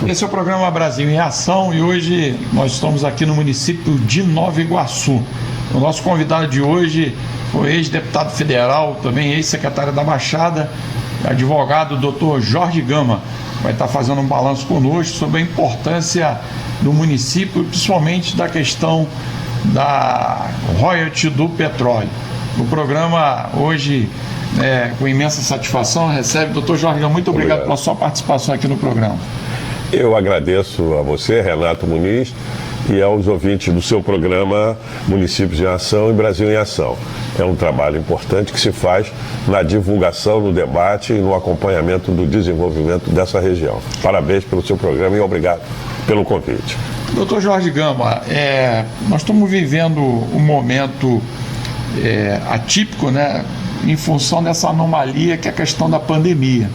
Esse é o programa Brasil em Ação e hoje nós estamos aqui no município de Nova Iguaçu. O nosso convidado de hoje foi ex-deputado federal, também ex-secretário da Baixada, advogado Dr. Jorge Gama. Vai estar fazendo um balanço conosco sobre a importância do município, principalmente da questão da royalty do petróleo. O programa hoje, com imensa satisfação, recebe o Dr. Jorge Gama. Muito obrigado pela sua participação aqui no programa. Eu agradeço a você, Renato Muniz, e aos ouvintes do seu programa Municípios em Ação e Brasil em Ação. É um trabalho importante que se faz na divulgação, no debate e no acompanhamento do desenvolvimento dessa região. Parabéns pelo seu programa e obrigado pelo convite. Doutor Jorge Gama, nós estamos vivendo um momento atípico, né, em função dessa anomalia que é a questão da pandemia.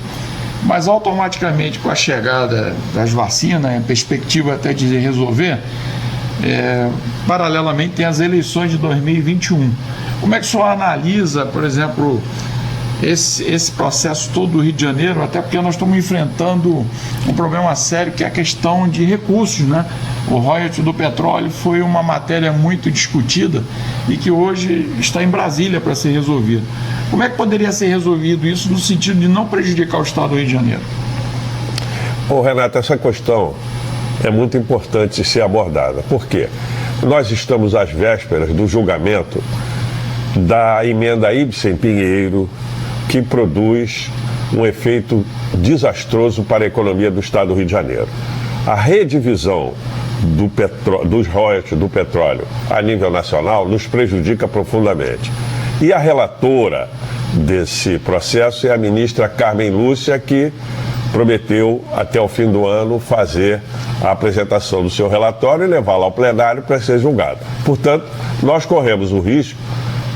Mas automaticamente com a chegada das vacinas, em perspectiva até de resolver, paralelamente tem as eleições de 2021. Como é que o senhor analisa, por exemplo, esse processo todo do Rio de Janeiro, até porque nós estamos enfrentando um problema sério que é a questão de recursos, né? O royalty do petróleo foi uma matéria muito discutida e que hoje está em Brasília para ser resolvido. Como é que poderia ser resolvido isso no sentido de não prejudicar o Estado do Rio de Janeiro? Renato, essa questão é muito importante de ser abordada. Por quê? Nós estamos às vésperas do julgamento da emenda Ibsen-Pinheiro, que produz um efeito desastroso para a economia do Estado do Rio de Janeiro. A redivisão dos royalties do petróleo a nível nacional nos prejudica profundamente. E a relatora desse processo é a ministra Carmen Lúcia, que prometeu até o fim do ano fazer a apresentação do seu relatório e levá-lo ao plenário para ser julgado. Portanto, nós corremos o risco,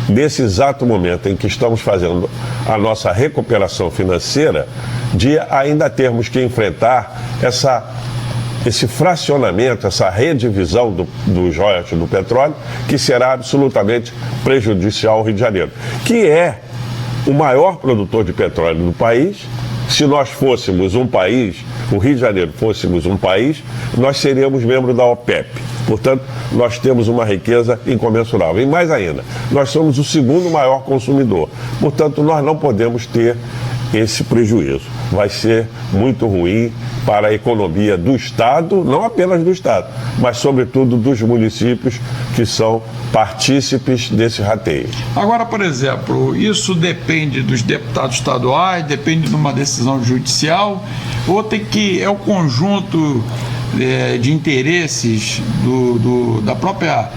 nesse exato momento em que estamos fazendo a nossa recuperação financeira, de ainda termos que enfrentar esse fracionamento, essa redivisão dos royalties do petróleo, que será absolutamente prejudicial ao Rio de Janeiro, que é o maior produtor de petróleo do país. Se nós fôssemos um país, o Rio de Janeiro fôssemos um país, nós seríamos membro da OPEP. Portanto, nós temos uma riqueza incomensurável. E mais ainda, nós somos o segundo maior consumidor. Portanto, nós não podemos ter esse prejuízo. Vai ser muito ruim para a economia do Estado, não apenas do Estado, mas sobretudo dos municípios que são partícipes desse rateio. Agora, por exemplo, isso depende dos deputados estaduais, depende de uma decisão judicial, ou é o conjunto de interesses da própria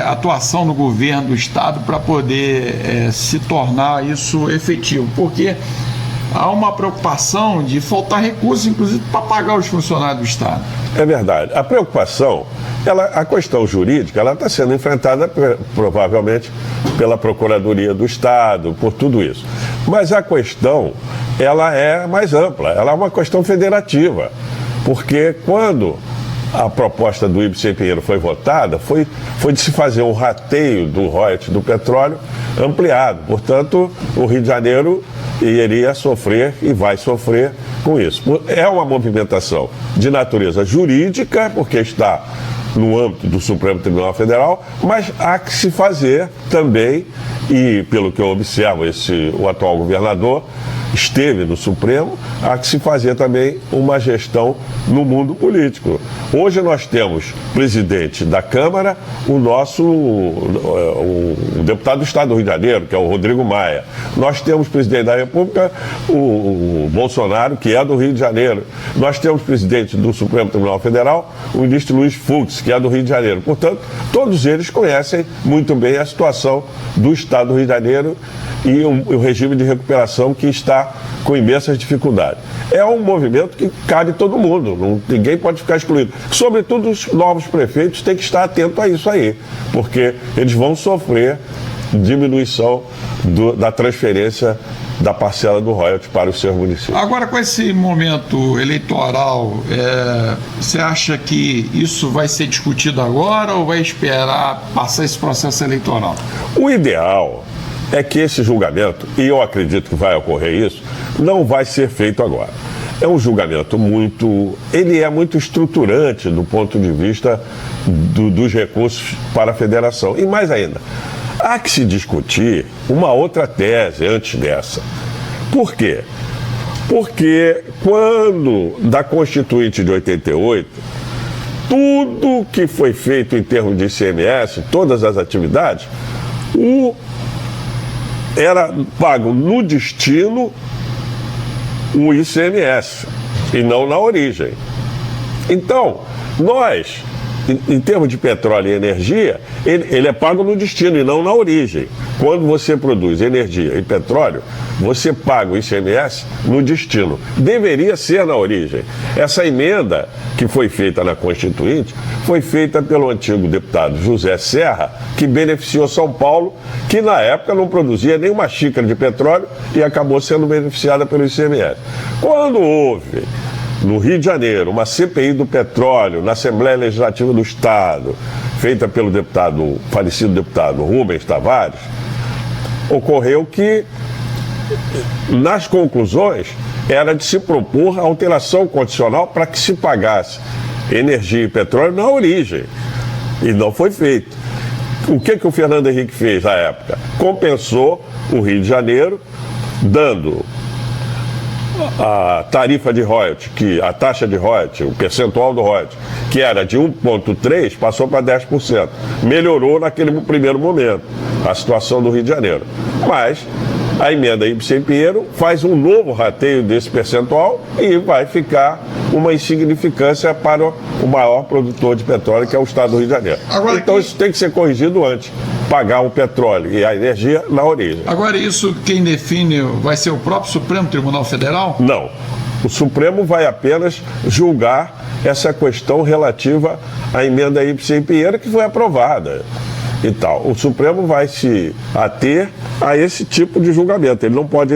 atuação do governo do Estado para poder se tornar isso efetivo, porque há uma preocupação de faltar recursos, inclusive, para pagar os funcionários do Estado. É verdade. A preocupação, a questão jurídica, ela está sendo enfrentada provavelmente pela Procuradoria do Estado, por tudo isso. Mas a questão, ela é mais ampla, ela é uma questão federativa, porque quando a proposta do Ibsen-Pinheiro foi votada, foi de se fazer um rateio do royalty do petróleo ampliado. Portanto, o Rio de Janeiro iria sofrer e vai sofrer com isso. É uma movimentação de natureza jurídica, porque está no âmbito do Supremo Tribunal Federal, mas há que se fazer também, e pelo que eu observo, o atual governador esteve no Supremo, há que se fazer também uma gestão no mundo político. Hoje nós temos presidente da Câmara, o deputado do Estado do Rio de Janeiro, que é o Rodrigo Maia. Nós temos presidente da República, o Bolsonaro, que é do Rio de Janeiro. Nós temos presidente do Supremo Tribunal Federal, o ministro Luiz Fux, que é do Rio de Janeiro. Portanto, todos eles conhecem muito bem a situação do Estado do Rio de Janeiro e o regime de recuperação que está com imensas dificuldades. É um movimento que cabe todo mundo, ninguém pode ficar excluído. Sobretudo os novos prefeitos têm que estar atentos a isso aí, porque eles vão sofrer diminuição da transferência da parcela do royalty para os seus municípios. Agora, com esse momento eleitoral, você acha que isso vai ser discutido agora ou vai esperar passar esse processo eleitoral? O ideal é que esse julgamento, e eu acredito que vai ocorrer isso, não vai ser feito agora. é um julgamento ele é muito estruturante do ponto de vista dos recursos para a federação. E mais ainda, há que se discutir uma outra tese antes dessa. Por quê? Porque quando, da Constituinte de 88, tudo que foi feito em termos de ICMS, todas as atividades, era pago no destino o ICMS e não na origem. Então, nós, em termos de petróleo e energia, ele é pago no destino e não na origem. Quando você produz energia e petróleo, você paga o ICMS no destino. Deveria ser na origem. Essa emenda que foi feita na Constituinte foi feita pelo antigo deputado José Serra, que beneficiou São Paulo, que na época não produzia nem uma xícara de petróleo e acabou sendo beneficiada pelo ICMS. Quando houve no Rio de Janeiro uma CPI do petróleo na Assembleia Legislativa do Estado, feita pelo falecido deputado Rubens Tavares, ocorreu que nas conclusões era de se propor a alteração condicional para que se pagasse energia e petróleo na origem, e não foi feito. O que o Fernando Henrique fez na época? Compensou o Rio de Janeiro, dando a tarifa de royalty, a taxa de royalty, o percentual do royalty, que era de 1,3%, passou para 10%. Melhorou naquele primeiro momento a situação do Rio de Janeiro. Mas a emenda Ibsen Pinheiro faz um novo rateio desse percentual e vai ficar uma insignificância para o maior produtor de petróleo, que é o estado do Rio de Janeiro. Agora, então isso tem que ser corrigido antes, pagar o petróleo e a energia na origem. Agora, isso quem define vai ser o próprio Supremo Tribunal Federal? Não. O Supremo vai apenas julgar essa questão relativa à emenda Ibsen Pinheiro, que foi aprovada. E tal. O Supremo vai se ater a esse tipo de julgamento. Ele não pode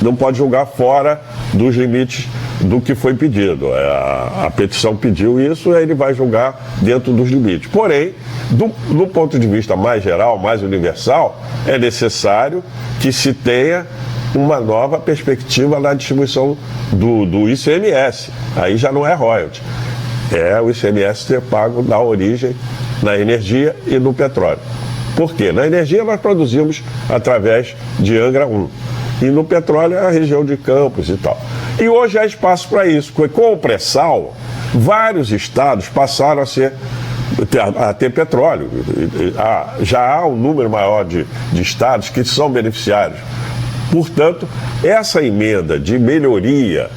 não pode julgar fora dos limites do que foi pedido. A petição pediu isso, ele vai julgar dentro dos limites. Porém, do ponto de vista mais geral, mais universal, é necessário que se tenha uma nova perspectiva na distribuição do ICMS. Aí já não é royalty. É o ICMS ser pago na origem, na energia e no petróleo. Por quê? Na energia nós produzimos através de Angra 1. E no petróleo é a região de Campos e tal. E hoje há espaço para isso, porque com o pré-sal, vários estados passaram a ter petróleo. Já há um número maior de estados que são beneficiários. Portanto, essa emenda de melhoria,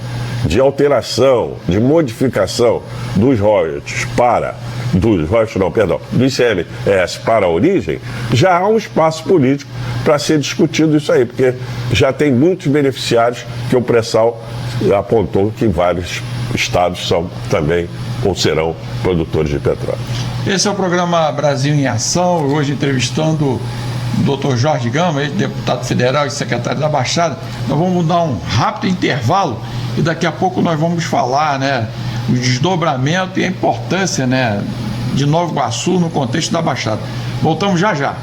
de alteração, de modificação dos royalties do ICMS para a origem, já há um espaço político para ser discutido isso aí, porque já tem muitos beneficiários que o pré-sal apontou que vários estados são também ou serão produtores de petróleo. Esse é o programa Brasil em Ação, hoje entrevistando o Dr. Jorge Gama, ex-deputado federal e secretário da Baixada. Nós vamos dar um rápido intervalo e daqui a pouco nós vamos falar, o desdobramento e a importância, de Nova Iguaçu no contexto da Baixada. Voltamos já já.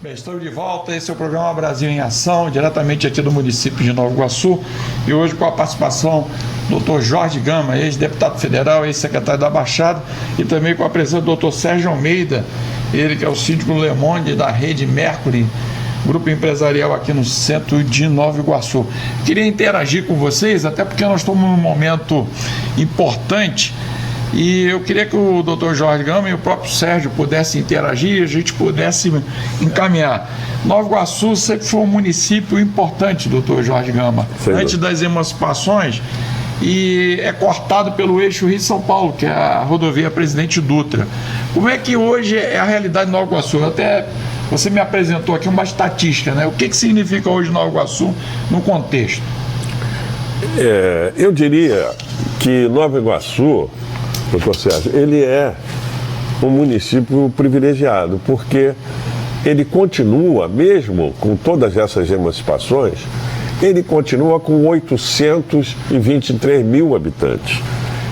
Estamos de volta, esse é o programa Brasil em Ação, diretamente aqui do município de Nova Iguaçu, e hoje com a participação do Dr. Jorge Gama, ex-deputado federal, ex-secretário da Baixada, e também com a presença do Dr. Sérgio Almeida, ele que é o síndico Le Monde da Rede Mercury, grupo empresarial aqui no centro de Nova Iguaçu. Queria interagir com vocês, até porque nós estamos num momento importante. E eu queria que o Dr. Jorge Gama e o próprio Sérgio pudessem interagir e a gente pudesse encaminhar. Nova Iguaçu sempre foi um município importante, Dr. Jorge Gama, antes das emancipações, e é cortado pelo eixo Rio-São Paulo, que é a rodovia Presidente Dutra. Como é que hoje é a realidade de Nova Iguaçu? Até você me apresentou aqui uma estatística, O que significa hoje Nova Iguaçu no contexto? Eu diria que Nova Iguaçu, doutor Sérgio, ele é um município privilegiado, porque ele continua, mesmo com todas essas emancipações, ele continua com 823 mil habitantes.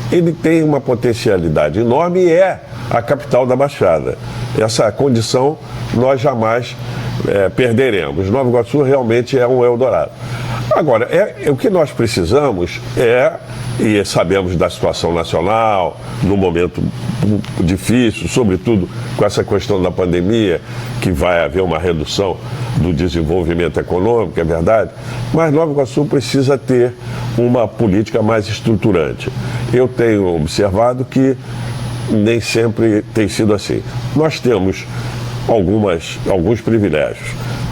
Ele tem uma potencialidade enorme e é a capital da Baixada. Essa condição nós jamais perderemos. Nova Iguaçu realmente é um Eldorado. Agora, o que nós precisamos e sabemos da situação nacional, num momento difícil, sobretudo com essa questão da pandemia, que vai haver uma redução do desenvolvimento econômico, é verdade, mas Nova Iguaçu precisa ter uma política mais estruturante. Eu tenho observado que nem sempre tem sido assim. Nós temos alguns privilégios.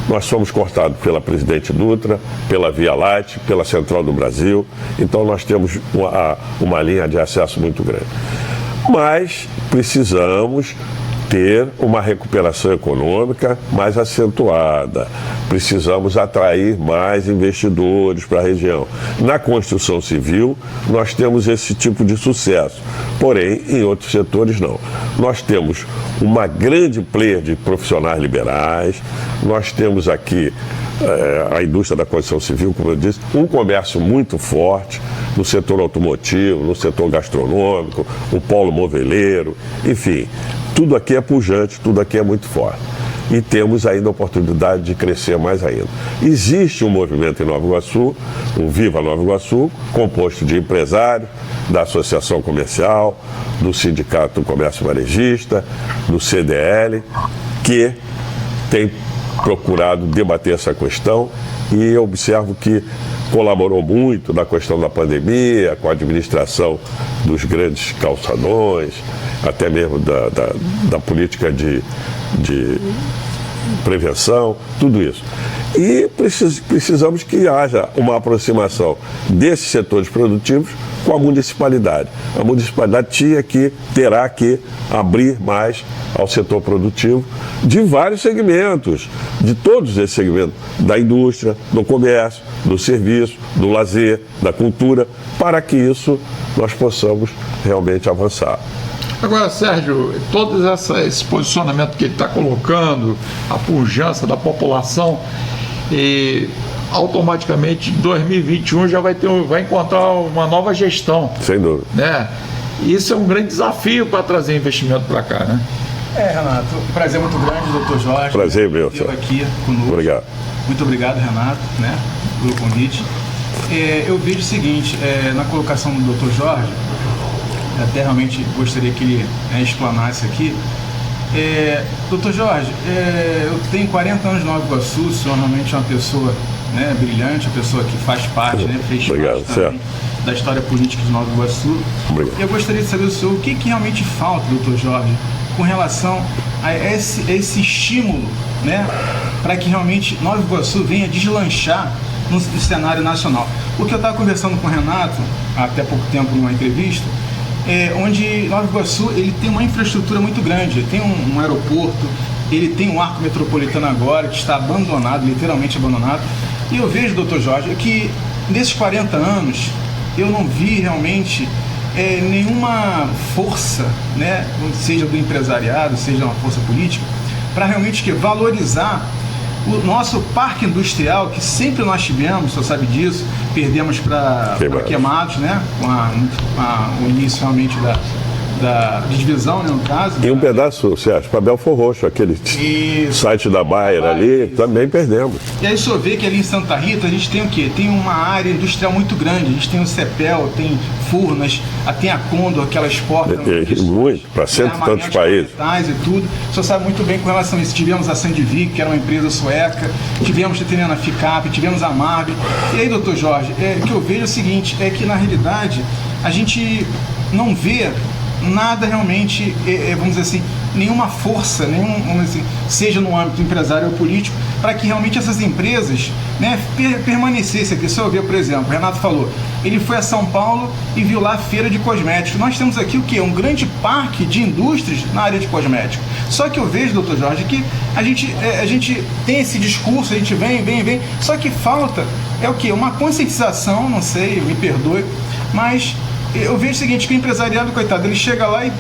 Nós somos cortados pela Presidente Dutra, pela Via Láctea, pela Central do Brasil, então nós temos uma linha de acesso muito grande. Mas precisamos ter uma recuperação econômica mais acentuada. Precisamos atrair mais investidores para a região. Na construção civil, nós temos esse tipo de sucesso, porém, em outros setores, não. Nós temos uma grande player de profissionais liberais, nós temos aqui a indústria da construção civil, como eu disse, um comércio muito forte no setor automotivo, no setor gastronômico, o polo moveleiro, enfim, tudo aqui é pujante, tudo aqui é muito forte. E temos ainda a oportunidade de crescer mais ainda. Existe um movimento em Nova Iguaçu, o Viva Nova Iguaçu, composto de empresários, da Associação Comercial, do Sindicato do Comércio Varejista, do CDL, que tem procurado debater essa questão e eu observo que colaborou muito na questão da pandemia, com a administração dos grandes calçadões, até mesmo da política de prevenção, tudo isso. E precisamos que haja uma aproximação desses setores produtivos com a municipalidade. A municipalidade terá que abrir mais ao setor produtivo de vários segmentos, de todos esses segmentos, da indústria, do comércio, do serviço, do lazer, da cultura, para que isso nós possamos realmente avançar. Agora, Sérgio, todo esse posicionamento que ele está colocando, a pujança da população, e automaticamente em 2021 já vai encontrar uma nova gestão. Sem dúvida. Né? Isso é um grande desafio para trazer investimento para cá, né? Renato, um prazer muito grande, doutor Jorge. Prazer meu, senhor. Aqui conosco. Obrigado. Muito obrigado, Renato, pelo convite. Eu vejo o seguinte, na colocação do doutor Jorge, até realmente gostaria que ele explanasse aqui. Doutor Jorge, eu tenho 40 anos de Nova Iguaçu, sou realmente uma pessoa brilhante, uma pessoa que faz parte, fez parte também da história política de Nova Iguaçu. Obrigado. Eu gostaria de saber do senhor o que realmente falta, doutor Jorge, com relação a esse estímulo, para que realmente Nova Iguaçu venha deslanchar no cenário nacional. Porque eu estava conversando com o Renato, há até pouco tempo, numa entrevista, onde Nova Iguaçu ele tem uma infraestrutura muito grande, ele tem um aeroporto, ele tem um arco metropolitano agora, que está abandonado, literalmente abandonado. E eu vejo, doutor Jorge, que nesses 40 anos eu não vi realmente nenhuma força, seja do empresariado, seja uma força política, para realmente valorizar o nosso parque industrial, que sempre nós tivemos, você sabe disso, perdemos para Queimados, com o início realmente de divisão, no caso. E um pedaço, Sérgio, para Belfor Roxo, aquele site da Bayer ali, também perdemos. E aí o senhor vê que ali em Santa Rita a gente tem o quê? Tem uma área industrial muito grande, a gente tem o CEPEL, tem Furnas, tem a Condor, que ela exporta muito, para cento e tantos países. E tudo. O senhor sabe muito bem com relação a isso. Tivemos a Sandvik, que era uma empresa sueca, tivemos a FICAP, tivemos a Marb. E aí, doutor Jorge, o que eu vejo é o seguinte, é que na realidade a gente não vê nada realmente, vamos dizer assim, nenhuma força, seja no âmbito empresário ou político, para que realmente essas empresas permanecessem aqui. Se eu ver, por exemplo, o Renato falou, ele foi a São Paulo e viu lá a feira de cosméticos. Nós temos aqui o quê? Um grande parque de indústrias na área de cosméticos. Só que eu vejo, doutor Jorge, que a gente tem esse discurso, a gente vem, só que falta o quê? Uma conscientização, não sei, me perdoe, mas eu vejo o seguinte, que o empresariado, coitado, ele chega lá e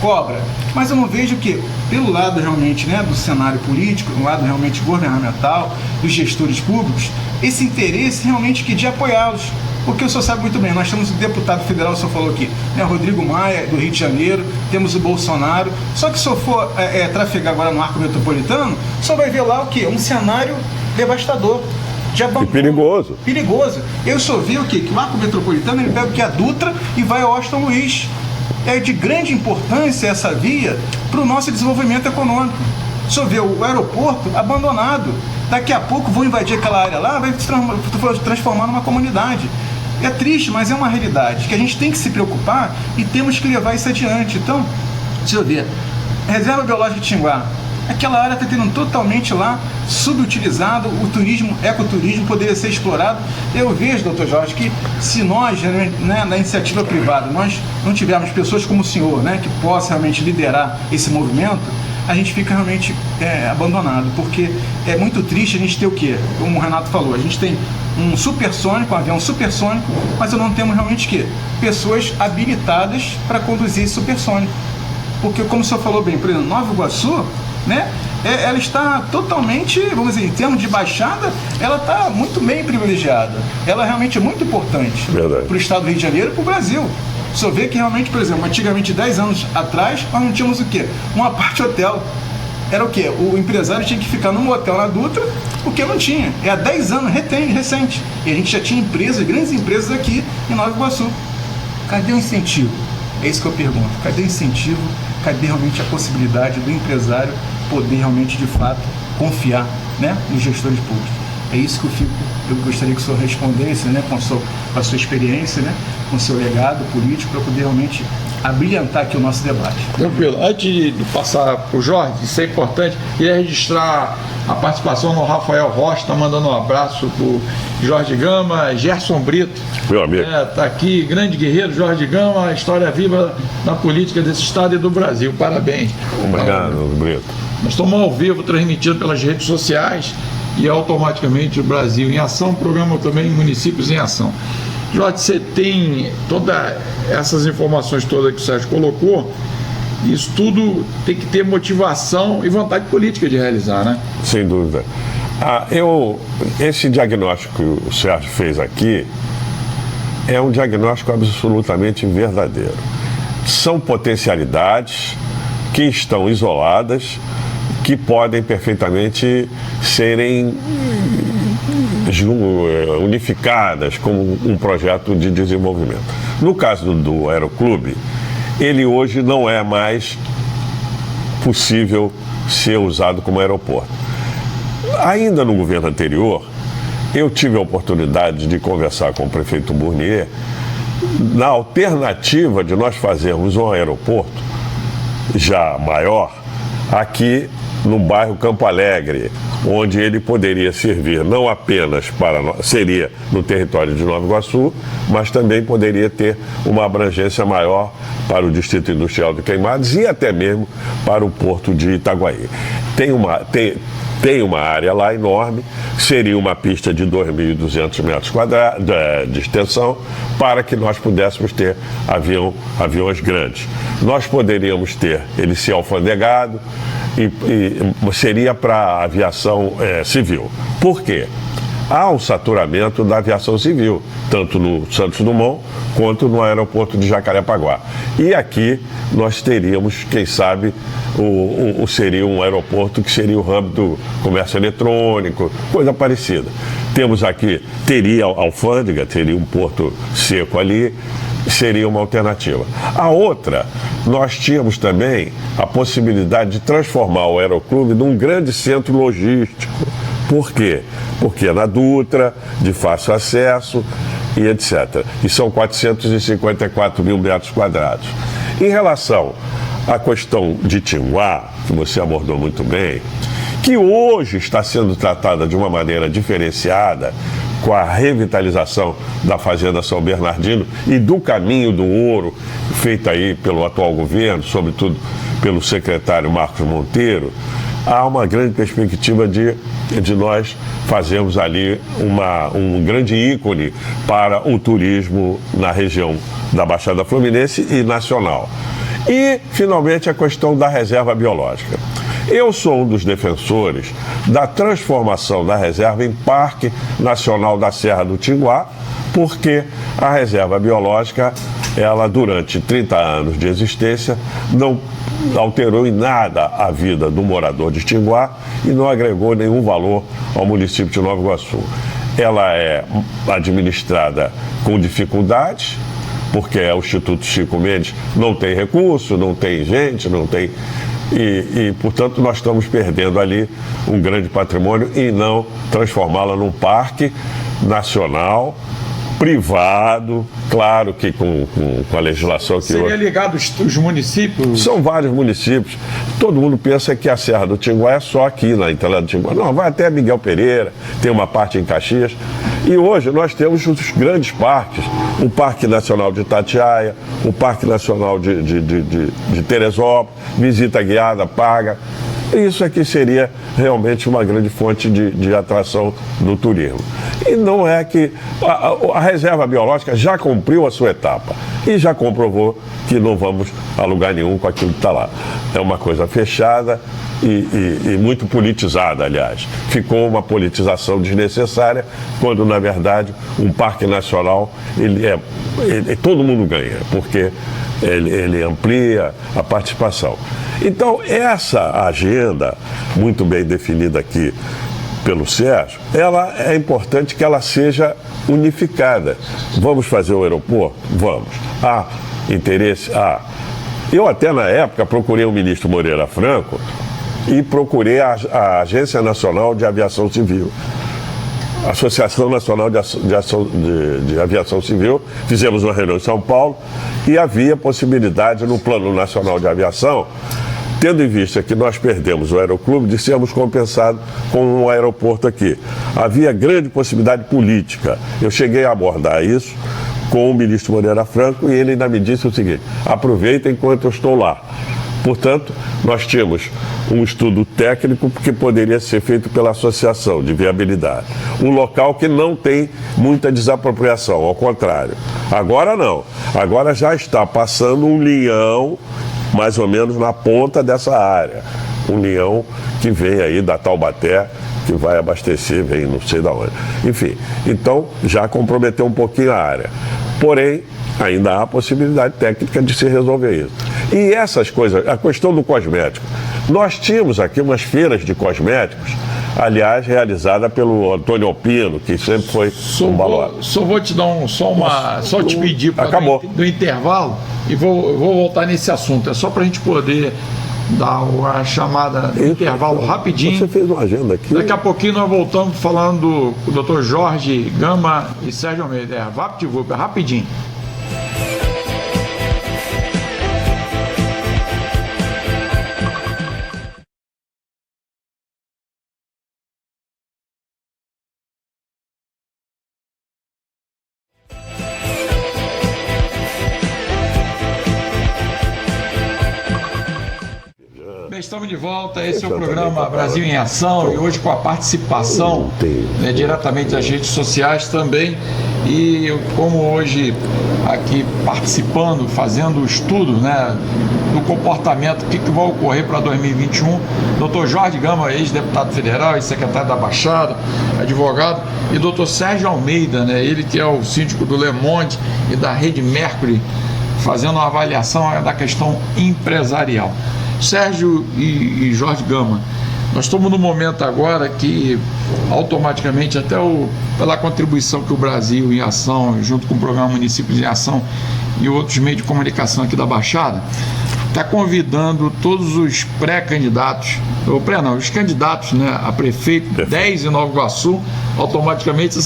cobra. Mas eu não vejo que, pelo lado realmente, né, do cenário político, do lado realmente governamental, dos gestores públicos, esse interesse realmente que de apoiá-los. Porque o senhor sabe muito bem, nós temos o deputado federal, o senhor falou aqui, né, Rodrigo Maia, do Rio de Janeiro, temos o Bolsonaro. Só que se eu for trafegar agora no arco metropolitano, o senhor vai ver lá o quê? Um cenário devastador. De abandono. E perigoso. Perigoso. Eu só vi o quê? Que o arco metropolitano, ele pega o que? A Dutra e vai ao Austin Luiz. É de grande importância essa via para o nosso desenvolvimento econômico. O senhor vê o aeroporto abandonado. Daqui a pouco vão invadir aquela área lá, vai se transformar numa comunidade. É triste, mas é uma realidade que a gente tem que se preocupar e temos que levar isso adiante. Então, deixa eu ver. Reserva Biológica de Tinguá. Aquela área está tendo totalmente lá subutilizado, o turismo, ecoturismo poderia ser explorado. Eu vejo, doutor Jorge, que se nós, né, na iniciativa privada, nós não tivermos pessoas como o senhor, né, que possa realmente liderar esse movimento, a gente fica realmente abandonado, porque é muito triste a gente ter o quê? Como o Renato falou, a gente tem um supersônico, um avião supersônico, mas não temos realmente o quê? Pessoas habilitadas para conduzir esse supersônico. Porque, como o senhor falou bem, por exemplo, Nova Iguaçu, né, ela está totalmente, vamos dizer, em termos de baixada, ela está muito bem privilegiada. Ela realmente é muito importante para o estado do Rio de Janeiro e para o Brasil. Só vê que realmente, por exemplo, antigamente, 10 anos atrás, nós não tínhamos o quê? Um apart-hotel. Era o quê? O empresário tinha que ficar num hotel na Dutra, porque não tinha. É há 10 anos, recente. E a gente já tinha empresas, grandes empresas aqui em Nova Iguaçu. Cadê o incentivo? É isso que eu pergunto. Cadê o incentivo? Cadê realmente a possibilidade do empresário poder realmente, de fato, confiar, né, nos gestores públicos? É isso que eu gostaria que o senhor respondesse, né, com a sua experiência, né, com o seu legado político, para poder realmente abrilhantar aqui o nosso debate. Tranquilo. Antes de passar para o Jorge, isso é importante, queria registrar a participação do Rafael Rocha, está mandando um abraço para o Jorge Gama, Gerson Brito. Meu amigo. Está aqui, grande guerreiro, Jorge Gama, história viva na política desse estado e do Brasil. Parabéns. Obrigado, Brito. Nós estamos ao vivo, transmitido pelas redes sociais e automaticamente o Brasil em Ação, programa também Municípios em Ação. Jorge, você tem todas essas informações todas que o Sérgio colocou, isso tudo tem que ter motivação e vontade política de realizar, né? Sem dúvida. Esse diagnóstico que o Sérgio fez aqui é um diagnóstico absolutamente verdadeiro. São potencialidades que estão isoladas, que podem perfeitamente serem unificadas como um projeto de desenvolvimento. No caso do Aeroclube, ele hoje não é mais possível ser usado como aeroporto. Ainda no governo anterior, eu tive a oportunidade de conversar com o prefeito Burnier na alternativa de nós fazermos um aeroporto já maior aqui no bairro Campo Alegre, onde ele poderia servir não apenas seria no território de Nova Iguaçu, mas também poderia ter uma abrangência maior para o Distrito Industrial de Queimados e até mesmo para o Porto de Itaguaí. Tem uma área lá enorme, seria uma pista de 2.200 metros quadrados de extensão, para que nós pudéssemos ter aviões grandes. Nós poderíamos ter ele ser alfandegado e seria para a aviação civil. Por quê? Há um saturamento da aviação civil, tanto no Santos Dumont quanto no aeroporto de Jacarepaguá. E aqui nós teríamos, quem sabe, seria um aeroporto que seria o hub do comércio eletrônico, coisa parecida. Temos aqui, teria alfândega, teria um porto seco ali, seria uma alternativa. A outra, nós tínhamos também a possibilidade de transformar o Aeroclube num grande centro logístico. Por quê? Porque é na Dutra, de fácil acesso e etc. E são 454 mil metros quadrados. Em relação à questão de Tinguá, que você abordou muito bem, que hoje está sendo tratada de uma maneira diferenciada, com a revitalização da Fazenda São Bernardino e do Caminho do Ouro, feita aí pelo atual governo, sobretudo pelo secretário Marcos Monteiro, há uma grande perspectiva de nós fazermos ali um grande ícone para o turismo na região da Baixada Fluminense e nacional. E, finalmente, a questão da reserva biológica. Eu sou um dos defensores da transformação da reserva em Parque Nacional da Serra do Tinguá, porque a reserva biológica, ela durante 30 anos de existência, não alterou em nada a vida do morador de Tinguá e não agregou nenhum valor ao município de Nova Iguaçu. Ela é administrada com dificuldades, porque o Instituto Chico Mendes não tem recurso, não tem gente, não tem... portanto, nós estamos perdendo ali um grande patrimônio e não transformá-la num parque nacional, privado, claro que com a legislação que Seria ligado os municípios? São vários municípios. Todo mundo pensa que a Serra do Tinguá é só aqui na entrada do Tinguá. Não, vai até Miguel Pereira, tem uma parte em Caxias. E hoje nós temos os grandes parques, o Parque Nacional de Itatiaia, o Parque Nacional de Teresópolis, visita guiada, paga. Isso aqui seria realmente uma grande fonte de atração do turismo. E não é que... A reserva biológica já cumpriu a sua etapa e já comprovou que não vamos a lugar nenhum com aquilo que está lá. É uma coisa fechada e muito politizada, aliás. Ficou uma politização desnecessária, quando, na verdade, um parque nacional, todo mundo ganha, porque ele amplia a participação. Então, essa agenda, muito bem definida aqui pelo Sérgio, ela é importante que ela seja unificada. Vamos fazer o aeroporto? Vamos. Há interesse? Há. Eu até, na época, procurei o ministro Moreira Franco e procurei a Agência Nacional de Aviação Civil. Associação Nacional de Aviação Civil, fizemos uma reunião em São Paulo e havia possibilidade no Plano Nacional de Aviação, tendo em vista que nós perdemos o aeroclube, de sermos compensados com um aeroporto aqui. Havia grande possibilidade política. Eu cheguei a abordar isso com o ministro Moreira Franco e ele ainda me disse o seguinte: aproveita enquanto eu estou lá. Portanto, nós tínhamos um estudo técnico que poderia ser feito pela Associação de Viabilidade. Um local que não tem muita desapropriação, ao contrário. Agora não. Agora já está passando um linhão, mais ou menos na ponta dessa área. Um linhão que vem aí da Taubaté, que vai abastecer, vem não sei de onde. Enfim, então já comprometeu um pouquinho a área. Porém, ainda há possibilidade técnica de se resolver isso. E essas coisas, a questão do cosmético. Nós tínhamos aqui umas feiras de cosméticos, aliás, realizada pelo Antônio Alpino, que sempre foi um baluarte. Só vou te dar só te pedir para do intervalo e vou voltar nesse assunto. É só para a gente poder dar a chamada do intervalo rapidinho. Você fez uma agenda aqui. Daqui a pouquinho nós voltamos falando com o Dr. Jorge Gama e Sérgio Almeida. VaptVup, rapidinho. Estamos de volta, esse é o programa Brasil em Ação e hoje com a participação diretamente das redes sociais também. E como hoje aqui participando, fazendo o estudo do comportamento, o que vai ocorrer para 2021, Dr. Jorge Gama, ex-deputado federal, ex-secretário da Baixada, advogado, e Dr. Sérgio Almeida, ele que é o síndico do Le Monde e da Rede Mercury, fazendo uma avaliação da questão empresarial. Sérgio e Jorge Gama, nós estamos num momento agora que automaticamente, até pela contribuição que o Brasil em Ação, junto com o programa Municípios em Ação e outros meios de comunicação aqui da Baixada, está convidando todos os pré-candidatos, os candidatos a prefeito, 10 em Nova Iguaçu, automaticamente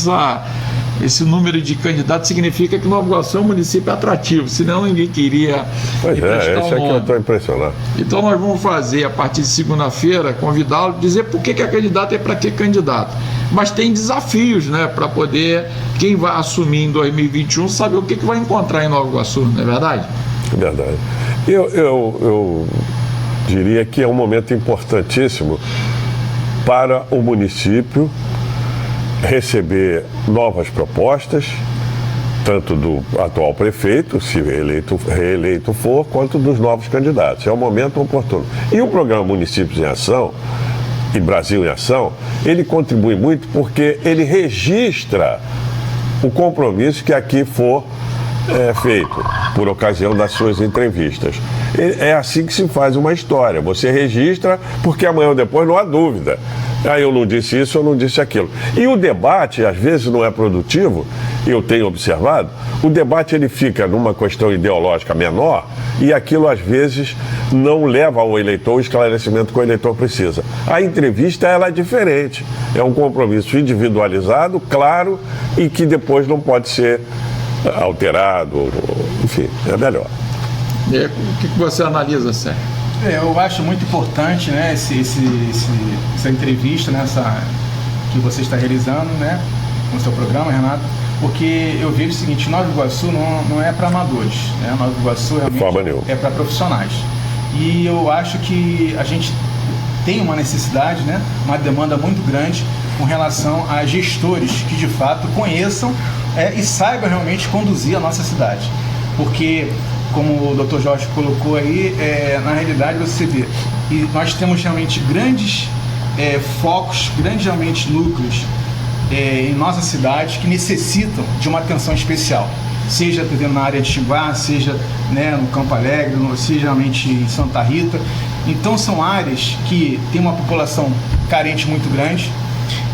esse número de candidatos significa que Nova Iguaçu é um município atrativo, senão ninguém queria emprestar esse é que eu estou impressionado. Então nós vamos fazer, a partir de segunda-feira, convidá-lo, dizer por que é candidato e para que candidato. Mas tem desafios, para poder, quem vai assumir em 2021, saber o que vai encontrar em Nova Iguaçu, não é verdade? É verdade. Eu diria que é um momento importantíssimo para o município receber novas propostas, tanto do atual prefeito, se reeleito for, quanto dos novos candidatos. É o momento oportuno. E o programa Municípios em Ação e Brasil em Ação, ele contribui muito porque ele registra o compromisso que aqui for feito por ocasião das suas entrevistas. É assim que se faz uma história. Você registra porque amanhã ou depois não há dúvida. Eu não disse isso, eu não disse aquilo. E o debate, às vezes, não é produtivo, eu tenho observado, o debate ele fica numa questão ideológica menor e aquilo, às vezes, não leva ao eleitor o esclarecimento que o eleitor precisa. A entrevista, ela é diferente. É um compromisso individualizado, claro, e que depois não pode ser alterado, enfim, é melhor. E aí, o que você analisa, Sérgio? Eu acho muito importante, né, essa entrevista, né, que você está realizando, né, no seu programa, Renato, porque eu vejo o seguinte: Nova Iguaçu não é para amadores, né? Nova Iguaçu realmente é para profissionais. E eu acho que a gente tem uma necessidade, né, uma demanda muito grande com relação a gestores que de fato conheçam e saibam realmente conduzir a nossa cidade. Porque, como o Dr. Jorge colocou aí, na realidade você vê, e nós temos realmente grandes focos, grandes realmente núcleos em nossa cidade que necessitam de uma atenção especial, seja na área de Xinguá, seja, né, no Campo Alegre, seja realmente em Santa Rita. Então são áreas que têm uma população carente muito grande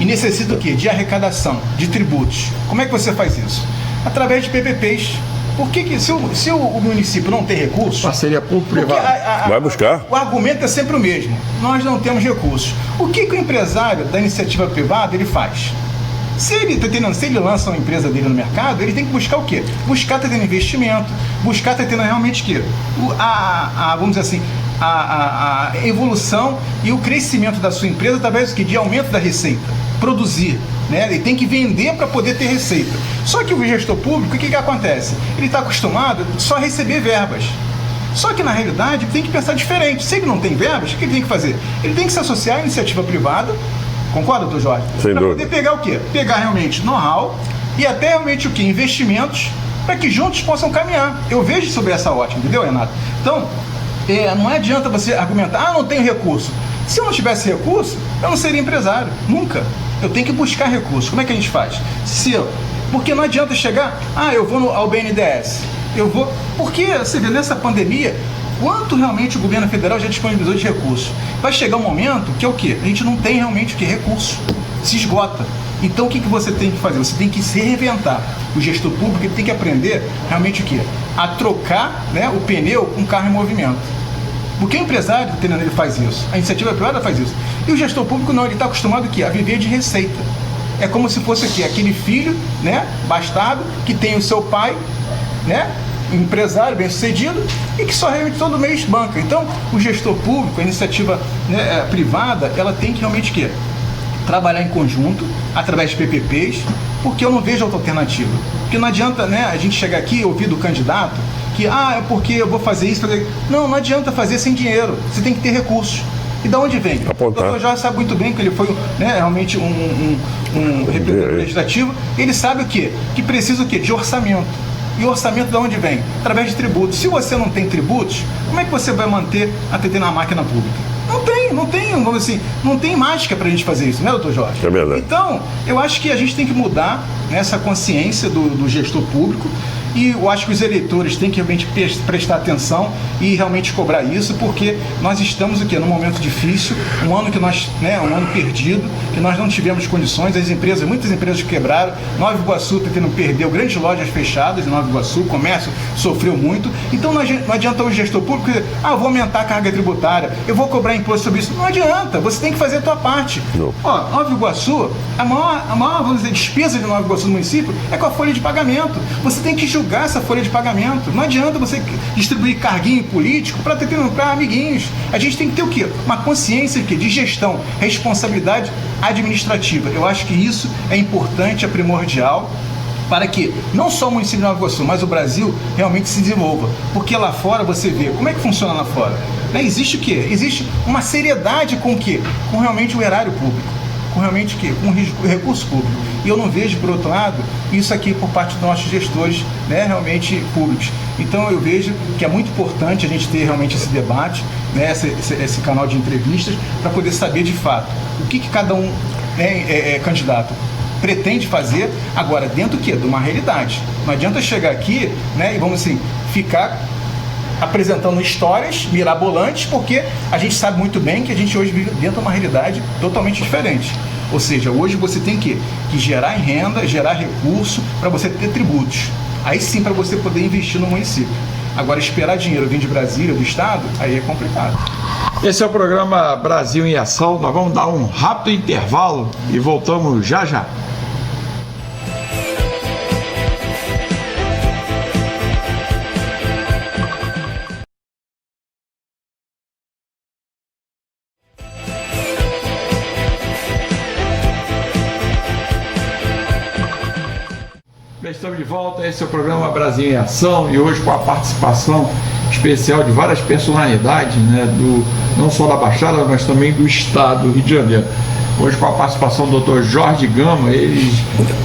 e necessita o quê? De arrecadação, de tributos. Como é que você faz isso? Através de PPPs. Por que se o município não tem recursos... Parceria público-privada. Vai buscar. O argumento é sempre o mesmo. Nós não temos recursos. O que o empresário da iniciativa privada ele faz? Se ele lança uma empresa dele no mercado, ele tem que buscar o quê? Buscar ter investimento, buscar ter realmente o quê? Vamos dizer assim, a evolução e o crescimento da sua empresa através de aumento da receita. Produzir, né? Ele tem que vender para poder ter receita. Só que o gestor público, o que acontece? Ele está acostumado só a receber verbas. Só que na realidade ele tem que pensar diferente. Se ele não tem verbas, o que ele tem que fazer? Ele tem que se associar à iniciativa privada. Concorda, doutor Jorge? Para poder pegar o quê? Pegar realmente know-how e até realmente o quê? Investimentos para que juntos possam caminhar. Eu vejo sobre essa ótica, entendeu, Renato? Então, não adianta você argumentar, não tenho recurso. Se eu não tivesse recurso, eu não seria empresário, nunca. Eu tenho que buscar recursos. Como é que a gente faz? Porque não adianta chegar, eu vou ao BNDES, porque você vê nessa pandemia, quanto realmente o governo federal já disponibilizou de recursos. Vai chegar um momento que é o quê? A gente não tem realmente o quê? Recurso. Se esgota. Então o que você tem que fazer? Você tem que se reinventar. O gestor público ele tem que aprender realmente o quê? A trocar, né, o pneu com o carro em movimento. Porque o empresário, ele faz isso. A iniciativa privada faz isso. E o gestor público não, ele está acostumado o quê? A viver de receita. É como se fosse aqui, aquele filho, né, bastardo, que tem o seu pai, né, empresário bem-sucedido e que só realmente todo mês banca. Então, o gestor público, a iniciativa, né, privada, ela tem que realmente quê? Trabalhar em conjunto, através de PPPs, porque eu não vejo outra alternativa. Porque não adianta, né, a gente chegar aqui e ouvir do candidato que, é porque eu vou fazer isso, fazer... Não adianta fazer sem dinheiro. Você tem que ter recursos. E de onde vem? O doutor Jorge sabe muito bem que ele foi, né, realmente um representante legislativo. Ele sabe o quê? Que precisa o quê? De orçamento. E o orçamento de onde vem? Através de tributos. Se você não tem tributos, como é que você vai manter a TT na máquina pública? Não tem, vamos assim, não tem mágica pra gente fazer isso, né, doutor Jorge? É verdade. Então, eu acho que a gente tem que mudar essa consciência do gestor público. E eu acho que os eleitores têm que realmente prestar atenção e realmente cobrar isso, porque nós estamos aqui num momento difícil, um ano que nós, né, um ano perdido, que nós não tivemos condições, muitas empresas quebraram, Nova Iguaçu perdeu grandes lojas fechadas em Nova Iguaçu, o comércio sofreu muito. Então não adianta o gestor público dizer, vou aumentar a carga tributária, eu vou cobrar imposto sobre isso. Não adianta, você tem que fazer a tua parte. Nova Iguaçu, a maior, vamos dizer, despesa de Nova Iguaçu no município é com a folha de pagamento. Você tem que julgar essa folha de pagamento. Não adianta você distribuir carguinho político para amiguinhos. A gente tem que ter o quê? Uma consciência de gestão, responsabilidade administrativa. Eu acho que isso é importante, é primordial para que não só o município de Nova Iguaçu, mas o Brasil realmente se desenvolva. Porque lá fora você vê, como é que funciona lá fora? Existe o quê? Existe uma seriedade com o quê? Com realmente o erário público. Com realmente o quê? Com o recurso público. E eu não vejo, por outro lado, isso aqui por parte dos nossos gestores, né, realmente públicos. Então eu vejo que é muito importante a gente ter realmente esse debate, né, esse canal de entrevistas, para poder saber de fato o que cada um, né, candidato pretende fazer, agora dentro de uma realidade. Não adianta chegar aqui, né, e vamos assim, ficar apresentando histórias mirabolantes, porque a gente sabe muito bem que a gente hoje vive dentro de uma realidade totalmente diferente. Ou seja, hoje você tem que gerar renda, gerar recurso para você ter tributos. Aí sim, para você poder investir no município. Agora, esperar dinheiro vir de Brasília, do Estado, aí é complicado. Esse é o programa Brasil em Ação. Nós vamos dar um rápido intervalo e voltamos já já. Estamos de volta, esse é o programa Brasil em Ação e hoje com a participação especial de várias personalidades, né, não só da Baixada, mas também do Estado do Rio de Janeiro. Hoje com a participação do Dr. Jorge Gama,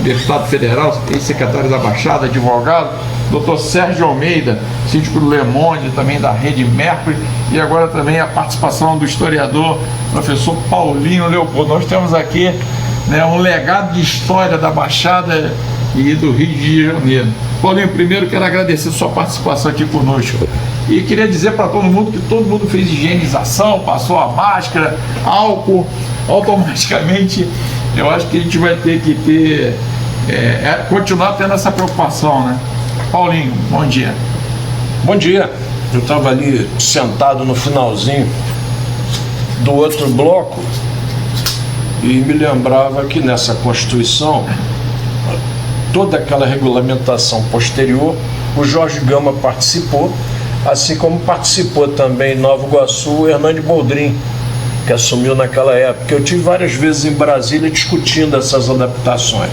deputado federal, ex-secretário da Baixada, advogado, Dr. Sérgio Almeida, síndico do Le Monde, também da Rede Mercury, e agora também a participação do historiador, professor Paulinho Leopoldo. Nós temos aqui, né, um legado de história da Baixada e do Rio de Janeiro. Paulinho, primeiro quero agradecer a sua participação aqui conosco e queria dizer para todo mundo que todo mundo fez higienização, passou a máscara, álcool. Automaticamente eu acho que a gente vai ter que continuar tendo essa preocupação, né? Paulinho, bom dia. Bom dia. Eu estava ali sentado no finalzinho do outro bloco e me lembrava que nessa Constituição, toda aquela regulamentação posterior, o Jorge Gama participou, assim como participou também em Nova Iguaçu o Hernani Boldrin, que assumiu naquela época. Eu tive várias vezes em Brasília discutindo essas adaptações.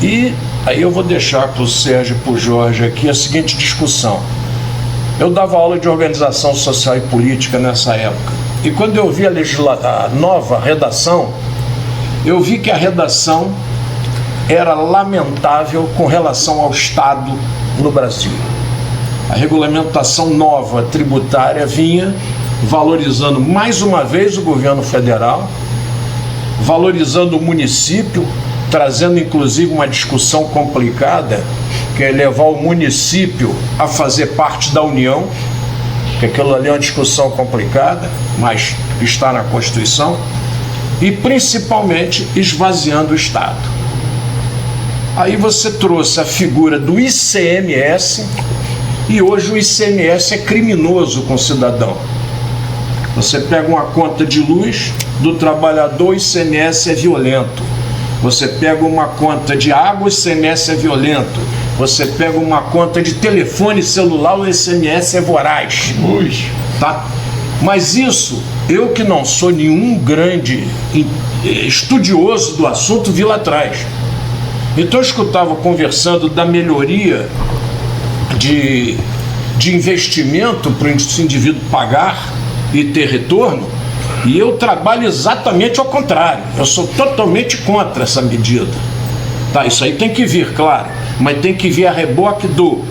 E aí eu vou deixar para o Sérgio e para o Jorge aqui a seguinte discussão. Eu dava aula de organização social e política nessa época. E quando eu vi a nova redação, eu vi que a redação era lamentável com relação ao Estado no Brasil. A regulamentação nova tributária vinha valorizando mais uma vez o governo federal, valorizando o município, trazendo inclusive uma discussão complicada, que é levar o município a fazer parte da União, que aquilo ali é uma discussão complicada, mas está na Constituição, e principalmente esvaziando o Estado. Aí você trouxe a figura do ICMS, e hoje o ICMS é criminoso com o cidadão. Você pega uma conta de luz do trabalhador, o ICMS é violento. Você pega uma conta de água, o ICMS é violento. Você pega uma conta de telefone celular, o ICMS é voraz. Tá? Mas isso, eu que não sou nenhum grande estudioso do assunto, vi lá atrás. Então eu escutava conversando da melhoria de investimento para esse indivíduo pagar e ter retorno, e eu trabalho exatamente ao contrário. Eu sou totalmente contra essa medida. Tá, isso aí tem que vir, claro, mas tem que vir a reboque do: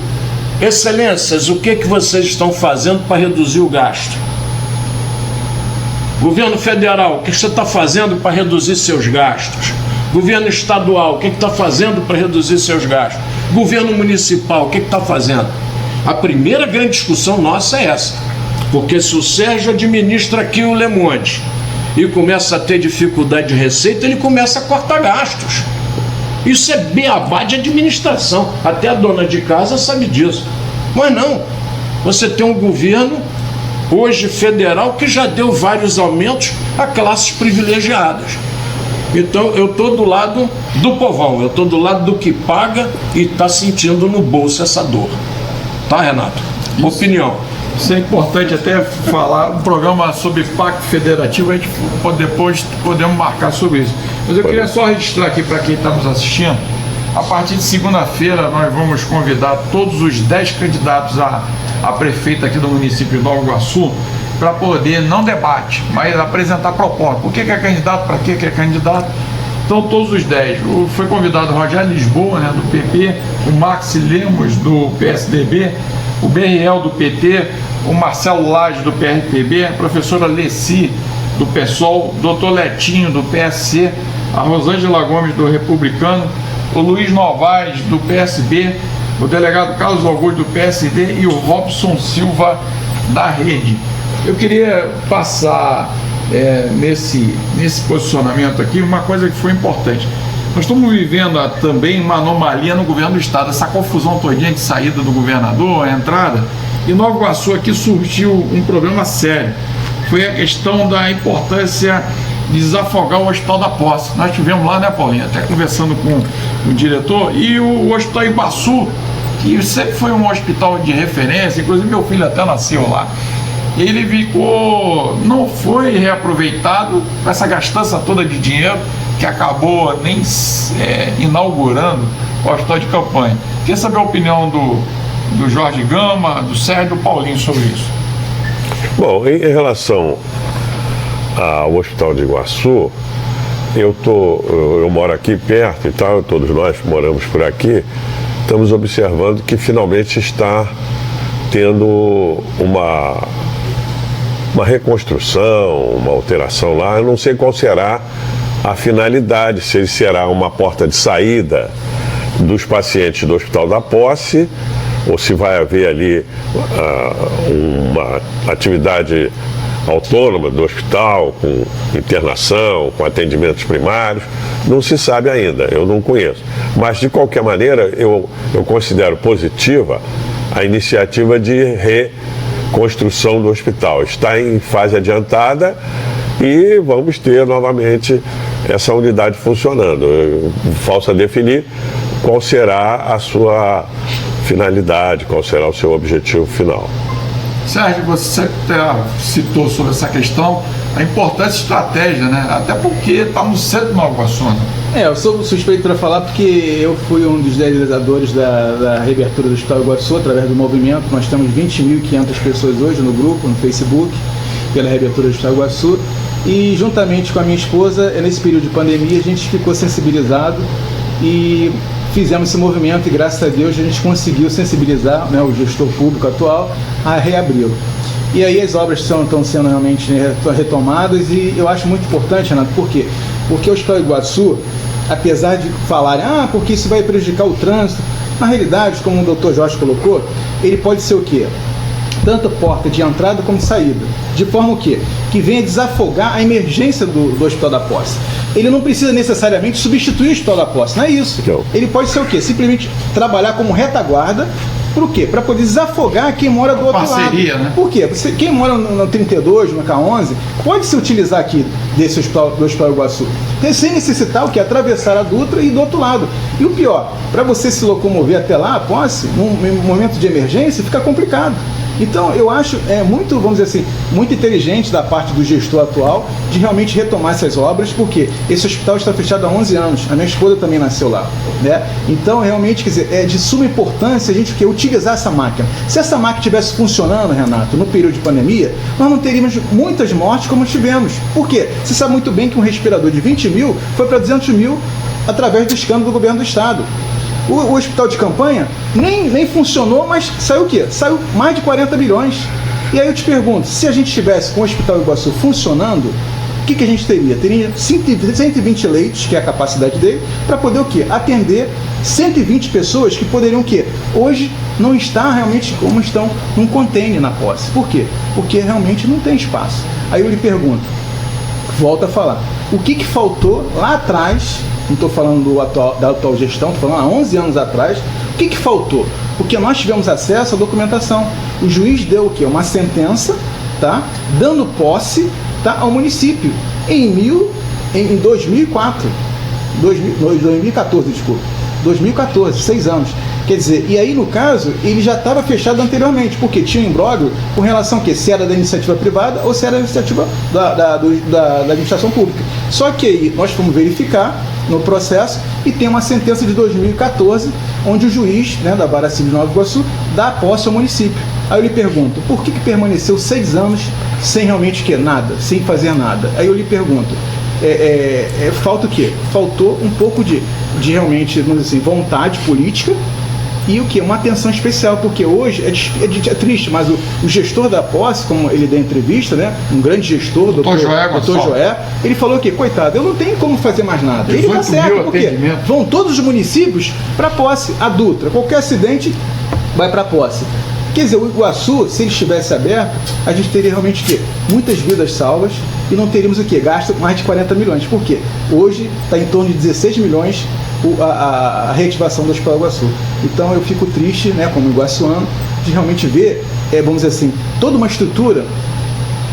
Excelências, o que vocês estão fazendo para reduzir o gasto? Governo federal, o que você está fazendo para reduzir seus gastos? Governo estadual, o que está fazendo para reduzir seus gastos? Governo municipal, o que está fazendo? A primeira grande discussão nossa é essa. Porque se o Sérgio administra aqui o Le Monde e começa a ter dificuldade de receita, ele começa a cortar gastos. Isso é beabá de administração. Até a dona de casa sabe disso. Mas não. Você tem um governo, hoje federal, que já deu vários aumentos a classes privilegiadas. Então eu estou do lado do povão, eu estou do lado do que paga e está sentindo no bolso essa dor. Tá, Renato? Opinião. Isso é importante até falar, um programa sobre pacto federativo, a gente depois podemos marcar sobre isso. Mas eu queria só registrar aqui para quem está nos assistindo, a partir de segunda-feira nós vamos convidar todos os 10 candidatos a prefeito aqui do município de Nova Iguaçu para poder, não debate, mas apresentar proposta. Por que é candidato, para que é candidato, Estão todos os 10. Foi convidado o Rogério Lisboa, né, do PP, o Max Lemos, do PSDB, o Berriel, do PT, o Marcelo Lage, do PRTB, a professora Leci, do PSOL, o doutor Letinho, do PSC, a Rosângela Gomes, do Republicano, o Luiz Novaes, do PSB, o delegado Carlos Augusto, do PSD, e o Robson Silva, da Rede. Eu queria passar nesse posicionamento aqui uma coisa que foi importante. Nós estamos vivendo também uma anomalia no governo do estado, essa confusão todinha de saída do governador, a entrada, e Nova Iguaçu aqui surgiu um problema sério. Foi a questão da importância de desafogar o Hospital da Posse. Nós tivemos lá, né, Paulinho, até conversando com o diretor, e o Hospital Iguaçu, que sempre foi um hospital de referência, inclusive meu filho até nasceu lá. Ele não foi reaproveitado com essa gastança toda de dinheiro, que acabou nem inaugurando o hospital de campanha. Queria saber a opinião do Jorge Gama, do Sérgio e do Paulinho sobre isso. Bom, em relação ao Hospital de Iguaçu, eu moro aqui perto e tal, todos nós moramos por aqui, estamos observando que finalmente está tendo uma reconstrução, uma alteração lá. Eu não sei qual será a finalidade, se ele será uma porta de saída dos pacientes do Hospital da Posse, ou se vai haver ali uma atividade autônoma do hospital, com internação, com atendimentos primários. Não se sabe ainda, eu não conheço. Mas, de qualquer maneira, eu considero positiva a iniciativa de reconstrução do hospital. Está em fase adiantada e vamos ter novamente essa unidade funcionando. Falta definir qual será a sua finalidade, qual será o seu objetivo final. Sérgio, você citou sobre essa questão, a importância de estratégia, né? Até porque está no centro de Nova Iguaçu, né? Eu sou suspeito para falar porque eu fui um dos idealizadores da reabertura do Hospital Iguaçu através do movimento. Nós temos 20.500 pessoas hoje no grupo, no Facebook, pela reabertura do Hospital Iguaçu. E juntamente com a minha esposa, nesse período de pandemia, a gente ficou sensibilizado e fizemos esse movimento e, graças a Deus, a gente conseguiu sensibilizar, né, o gestor público atual a reabri-lo. E aí as obras estão sendo realmente retomadas e eu acho muito importante, Renato, por quê? Porque o Hospital Iguaçu, apesar de falarem, porque isso vai prejudicar o trânsito, na realidade, como o doutor Jorge colocou, ele pode ser o quê? Tanto porta de entrada como de saída, de forma o quê? Que venha desafogar a emergência do Hospital da Posse. Ele não precisa necessariamente substituir o Hospital da Posse, não é isso. Ele pode ser o quê? Simplesmente trabalhar como retaguarda. Por quê? Para poder desafogar quem mora do outro lado. Né? Por quê? Quem mora no 32, no K11, pode se utilizar aqui do Hospital Iguaçu, sem necessitar o quê? Atravessar a Dutra e do outro lado. E o pior, para você se locomover até lá, a Posse, num momento de emergência, fica complicado. Então, eu acho muito, vamos dizer assim, muito inteligente da parte do gestor atual de realmente retomar essas obras, porque esse hospital está fechado há 11 anos, a minha esposa também nasceu lá, né? Então, realmente, quer dizer, é de suma importância a gente utilizar essa máquina. Se essa máquina estivesse funcionando, Renato, no período de pandemia, nós não teríamos muitas mortes como tivemos. Por quê? Você sabe muito bem que um respirador de 20 mil foi para 200 mil através do escândalo do governo do estado. O hospital de campanha nem funcionou, mas saiu o quê? Saiu mais de 40 bilhões. E aí eu te pergunto, se a gente estivesse com o Hospital Iguaçu funcionando, o que a gente teria? Teria 120 leitos, que é a capacidade dele, para poder o quê? Atender 120 pessoas que poderiam o quê? Hoje não está realmente como estão num container na Posse. Por quê? Porque realmente não tem espaço. Aí eu lhe pergunto, volto a falar, o que faltou lá atrás? Não estou falando da atual gestão, estou falando há 11 anos atrás. O que faltou? Porque nós tivemos acesso à documentação. O juiz deu o quê? Uma sentença, tá? Dando posse, tá, ao município em 2004. 2014, desculpa. 2014, 6 anos. Quer dizer, e aí no caso, ele já estava fechado anteriormente, porque tinha um imbróglio com relação a quê? Se era da iniciativa privada ou se era da iniciativa da administração pública. Só que aí nós fomos verificar no processo e tem uma sentença de 2014, onde o juiz, né, da Vara Civil de Nova Iguaçu dá posse ao município. Aí eu lhe pergunto, por que permaneceu 6 anos sem realmente nada, sem fazer nada? Aí eu lhe pergunto, falta o quê? Faltou um pouco de realmente, vamos dizer assim, vontade política e o que? Uma atenção especial, porque hoje é triste, mas o gestor da posse, como ele deu entrevista, né? Um grande gestor, doutor Joé, ele falou que, coitado, eu não tenho como fazer mais nada. Ele está certo, porque vão todos os municípios para a posse, a Dutra. Qualquer acidente vai para a posse. Quer dizer, o Iguaçu, se ele estivesse aberto, a gente teria realmente o quê? Muitas vidas salvas e não teríamos o quê? Gasto mais de 40 milhões. Por quê? Hoje está em torno de 16 milhões a reativação do Hospital Iguaçu. Então eu fico triste, né, como iguaçuano, de realmente ver, vamos dizer assim, toda uma estrutura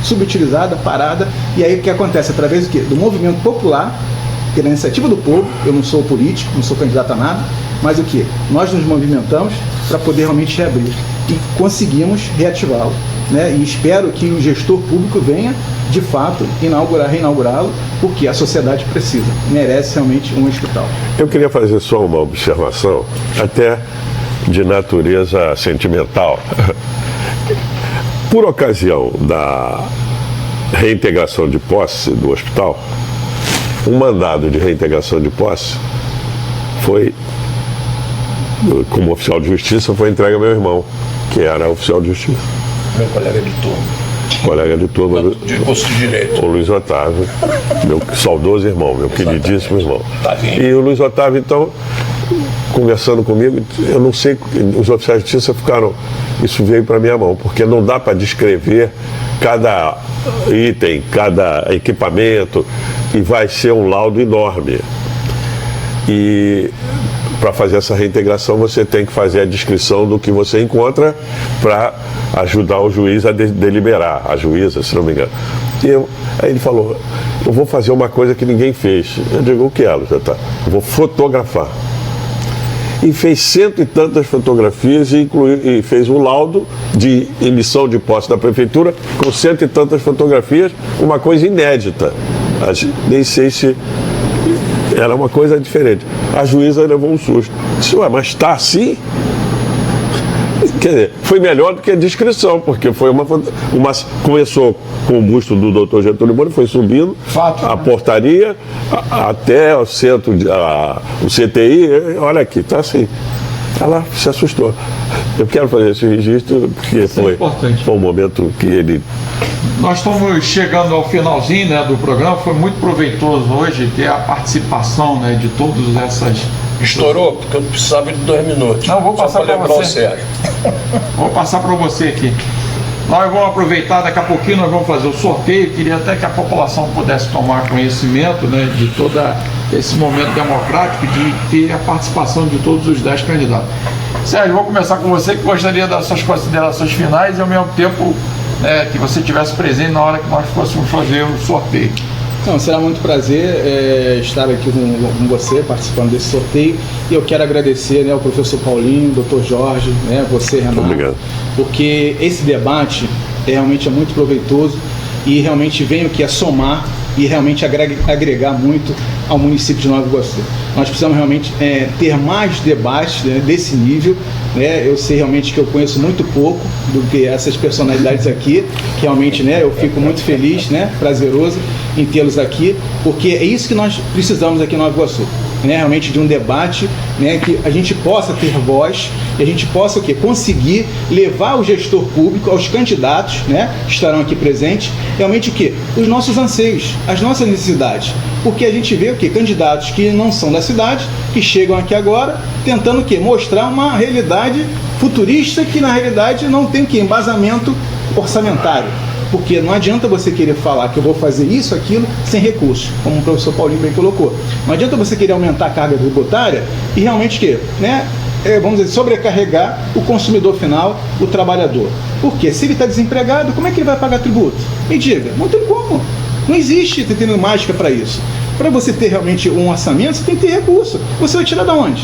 subutilizada, parada, e aí o que acontece? Através do quê? Do movimento popular, que é da iniciativa do povo. Eu não sou político, não sou candidato a nada, mas o que? Nós nos movimentamos para poder realmente reabrir e conseguimos reativá-lo, né? E espero que o gestor público venha, de fato, reinaugurá-lo, porque a sociedade precisa, merece realmente um hospital. Eu queria fazer só uma observação, até de natureza sentimental. Por ocasião da reintegração de posse do hospital, um mandado de reintegração de posse foi, como oficial de justiça, foi entregue ao meu irmão, que era oficial de justiça. Meu colega de turma. Colega de turma de curso de direito. O Luiz Otávio, meu saudoso irmão, meu queridíssimo irmão. E o Luiz Otávio, então, conversando comigo, eu não sei, os oficiais de justiça ficaram, isso veio para minha mão, porque não dá para descrever cada item, cada equipamento, e vai ser um laudo enorme. E para fazer essa reintegração você tem que fazer a descrição do que você encontra para ajudar o juiz a deliberar, a juíza, se não me engano. Aí ele falou, eu vou fazer uma coisa que ninguém fez. Eu digo, o que é, Luiz? Eu vou fotografar. E fez 100 e tantas fotografias e fez um laudo de emissão de posse da prefeitura com 100 e tantas fotografias, uma coisa inédita. Nem sei se era uma coisa diferente. A juíza levou um susto. Disse, ué, mas está assim? Quer dizer, foi melhor do que a descrição, porque foi começou com o busto do doutor Getúlio Moura, foi subindo a portaria até o centro, o CTI, olha aqui, está assim. Ela se assustou. Eu quero fazer esse registro porque foi um momento que ele... Nós estamos chegando ao finalzinho, né, do programa. Foi muito proveitoso hoje ter a participação, né, de todas essas... Estourou, porque eu precisava de 2 minutos. Não, vou passar para você. Vou passar para você aqui. Nós vamos aproveitar, daqui a pouquinho nós vamos fazer o sorteio. Queria até que a população pudesse tomar conhecimento, né, de todo esse momento democrático, de ter a participação de todos os 10 candidatos. Sérgio, vou começar com você, que gostaria das suas considerações finais e ao mesmo tempo que você estivesse presente na hora que nós fôssemos fazer o sorteio. Não, será muito prazer estar aqui com você, participando desse sorteio. E eu quero agradecer, né, ao professor Paulinho, doutor Jorge, né, você, Renato. Obrigado. Porque esse debate realmente é muito proveitoso e realmente vem o que é somar e realmente agregar muito ao município de Nova Iguaçu. Nós precisamos realmente ter mais debates, né, desse nível. Né? Eu sei realmente que eu conheço muito pouco do que essas personalidades aqui, que realmente, né, eu fico muito feliz, né, prazeroso em tê-los aqui, porque é isso que nós precisamos aqui em Nova Iguaçu. Né, realmente de um debate, né, que a gente possa ter voz e a gente possa o quê? Conseguir levar o gestor público, aos candidatos, né, que estarão aqui presentes, realmente o quê? Os nossos anseios, as nossas necessidades. Porque a gente vê o quê? Candidatos que não são da cidade, que chegam aqui agora, tentando o quê? Mostrar uma realidade futurista que na realidade não tem o quê? Embasamento orçamentário. Porque não adianta você querer falar que eu vou fazer isso, aquilo, sem recursos, como o professor Paulinho bem colocou. Não adianta você querer aumentar a carga tributária e realmente que, né, vamos dizer, sobrecarregar o consumidor final, o trabalhador. Porque se ele está desempregado, como é que ele vai pagar tributo? Me diga, não tem como. Não existe tendo mágica para isso. Para você ter realmente um orçamento, você tem que ter recurso. Você vai tirar de onde?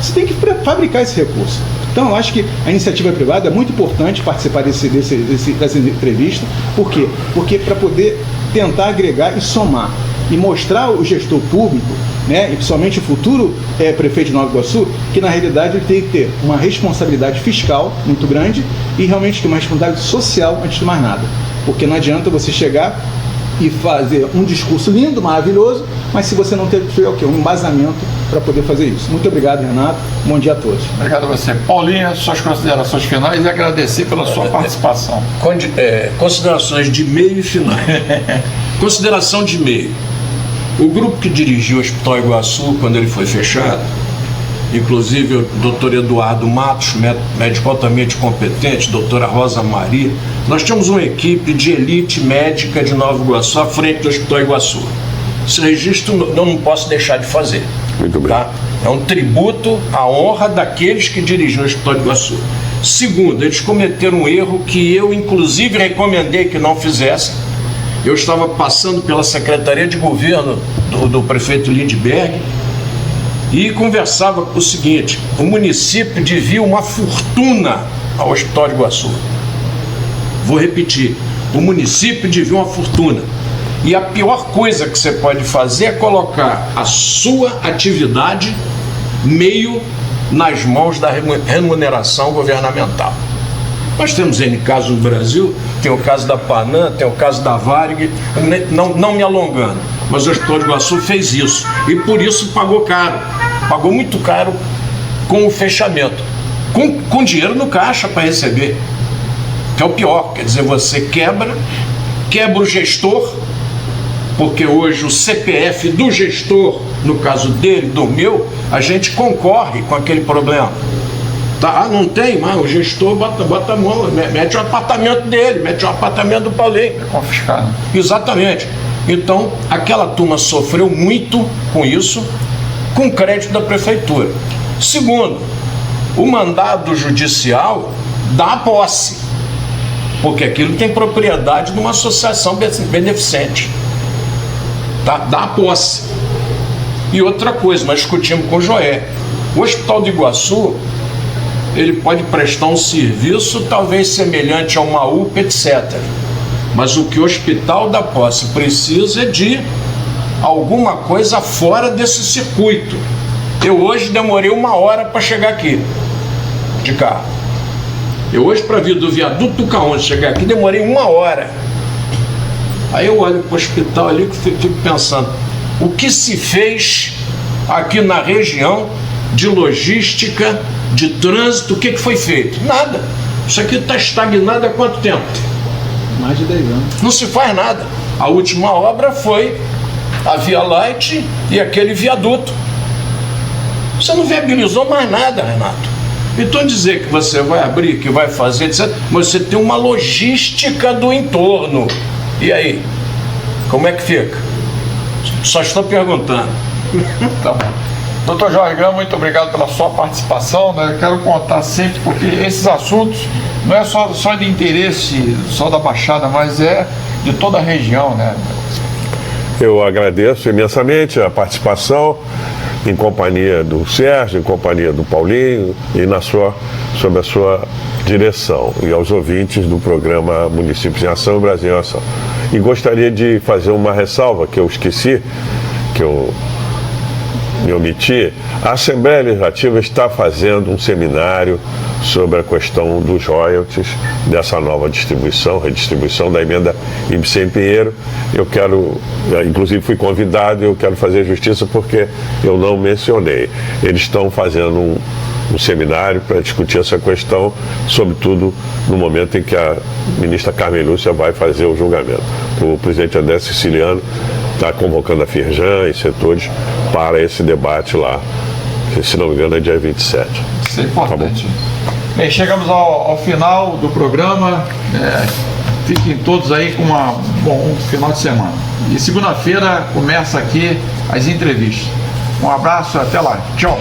Você tem que fabricar esse recurso. Então, eu acho que a iniciativa privada é muito importante participar dessa entrevista. Por quê? Porque para poder tentar agregar e somar e mostrar o gestor público, né, e principalmente o futuro prefeito de Nova Iguaçu, que na realidade ele tem que ter uma responsabilidade fiscal muito grande e realmente uma responsabilidade social antes de mais nada. Porque não adianta você chegar e fazer um discurso lindo, maravilhoso, mas se você não tiver o quê? Um embasamento para poder fazer isso. Muito obrigado, Renato. Bom dia a todos. Obrigado a você. Paulinha, suas considerações finais e agradecer pela sua participação. Considerações de meio e finais. Consideração de meio. O grupo que dirigiu o Hospital Iguaçu, quando ele foi fechado, inclusive o doutor Eduardo Matos, médico altamente competente, doutora Rosa Maria, nós tínhamos uma equipe de elite médica de Nova Iguaçu à frente do Hospital Iguaçu. Esse registro eu não posso deixar de fazer. Muito bem. Tá? É um tributo à honra daqueles que dirigiam o Hospital Iguaçu. Segundo, eles cometeram um erro que eu, inclusive, recomendei que não fizessem. Eu estava passando pela Secretaria de Governo do prefeito Lindbergh e conversava com o seguinte: o município devia uma fortuna ao Hospital Iguaçu. Vou repetir, o município devia uma fortuna. E a pior coisa que você pode fazer é colocar a sua atividade meio nas mãos da remuneração governamental. Nós temos N casos no Brasil, tem o caso da Panam, tem o caso da Varig, não me alongando, mas o Hospital de Iguaçu fez isso e por isso pagou caro, pagou muito caro com o fechamento, com dinheiro no caixa para receber, que é o pior. Quer dizer, você quebra o gestor, porque hoje o CPF do gestor, no caso dele, do meu, a gente concorre com aquele problema. Tá? Ah, não tem, mas o gestor bota a mão, mete o apartamento dele, mete o apartamento do Paulinho. É confiscado. Exatamente. Então, aquela turma sofreu muito com isso, com crédito da prefeitura. Segundo, o mandado judicial dá posse, porque aquilo tem propriedade de uma associação beneficente. Tá? Dá posse. E outra coisa, nós discutimos com o Joé. O Hospital de Iguaçu, ele pode prestar um serviço talvez semelhante a uma UPA, etc. Mas o que o Hospital da Posse precisa é de alguma coisa fora desse circuito. Eu hoje demorei 1 hora para chegar aqui, de carro. Eu hoje, para vir do viaduto do Caonde chegar aqui, demorei 1 hora. Aí eu olho para o hospital ali e fico pensando, o que se fez aqui na região de logística, de trânsito, o que foi feito? Nada. Isso aqui está estagnado há quanto tempo? Mais de 10 anos. Não se faz nada. A última obra foi a Via Light e aquele viaduto. Você não viabilizou mais nada, Renato. Então dizer que você vai abrir, que vai fazer, etc., mas você tem uma logística do entorno. E aí? Como é que fica? Só estou perguntando. Tá bom. Doutor Jorge Grão, muito obrigado pela sua participação, né? Eu quero contar sempre, porque esses assuntos não é só de interesse só da Baixada, mas é de toda a região, né? Eu agradeço imensamente a participação em companhia do Sérgio, em companhia do Paulinho e sob a sua direção, e aos ouvintes do programa Municípios em Ação e Brasil em Ação. E gostaria de fazer uma ressalva que eu esqueci, que eu me omiti. A Assembleia Legislativa está fazendo um seminário sobre a questão dos royalties dessa nova redistribuição da emenda Ibsen Pinheiro. Eu quero, inclusive fui convidado, eu quero fazer justiça porque eu não mencionei. Eles estão fazendo um seminário para discutir essa questão, sobretudo no momento em que a ministra Carmen Lúcia vai fazer o julgamento. O presidente André Siciliano está convocando a Firjan e setores para esse debate lá, que, se não me engano, é dia 27. Isso é importante. Tá bem, chegamos ao final do programa. Fiquem todos aí com um final de semana. E segunda-feira começa aqui as entrevistas. Um abraço, até lá. Tchau.